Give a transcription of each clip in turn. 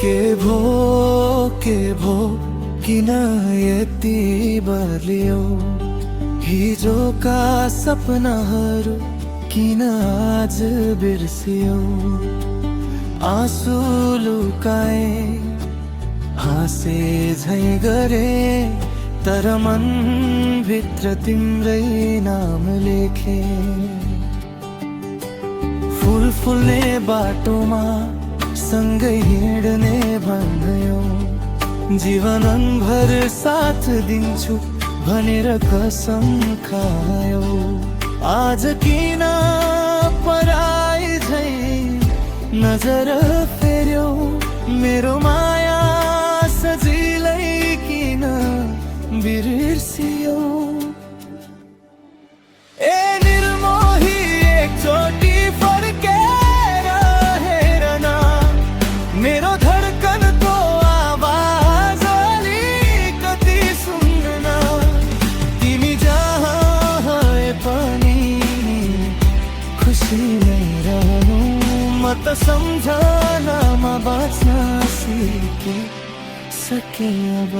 के भो किन यति बलियो हिजोका सपनाहरू किन आज बिर्सियो आँसु लुकाए हाँसे झै गरे तर मन भित्र तिम्रै नाम लेखे फूल फुल्ने बाटोमा सँगै हिँड्ने भन्यो जीवनभर साथ दिन्छु भनेर कसम खायो आज किन पराई झै नजर फेर्यो मेरो माया सजिलै किन बिर्सियो ए निर्मोही एकचोटि फर्केर हेर न मेरो धड्कनको आवाज अलिकति सुन्न तिमी जहाँ भए पनि खुसी नै रहनु म त सम्झनामा बाँच्न सके अब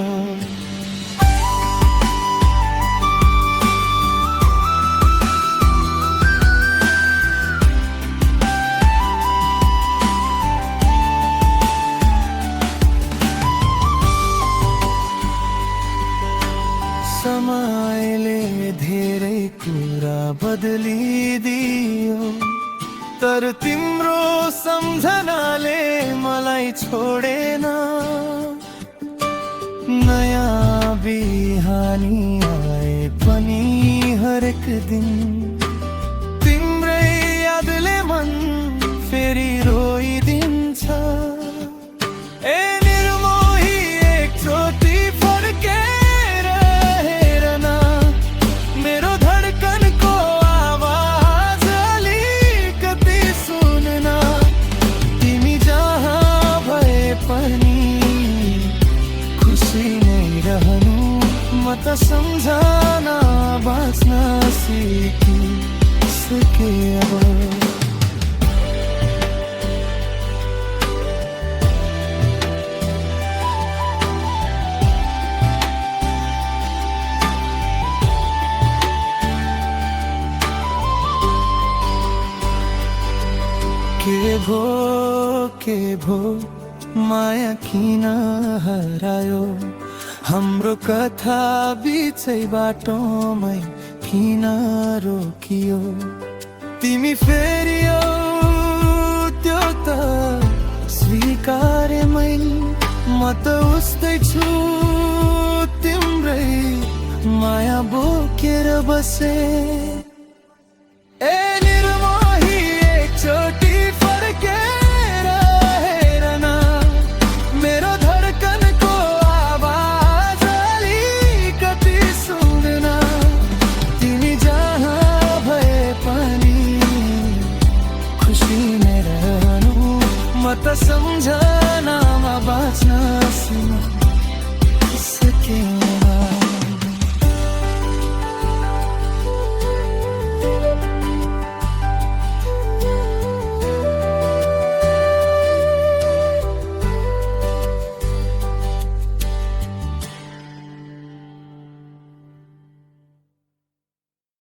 समयले धेरै कुरा बदलिदियो तर तिम्रो सम्झनाले मलाई छोडेन नयाँ बिहानी आए पनि हरेक दिन तिम्रै यादले मन फेरि रोइदिन्छ ए निर्मोही एकचोटि फर्केर हेर न मेरो धड्कनको आवाज अलिकति सुन्न तिमी जहाँ भए पनि खुसी नै रहनु म त सम्झना बाँच्न सके अब के भो माया किन हरायो हाम्रो कथा बिचै बाटोमै किन रोकियो तिमी फेरियो त्यो त स्वीकारे मैले म त उस्तै छु तिम्रै माया बोकेर बसे ए निर्मोही एकचोटि फर्केर हेर न मेरो धड्कनको आवाज अलिकति सुन्न तिमी जहाँ भए पनि खुसी नै रहनु म त सम्झ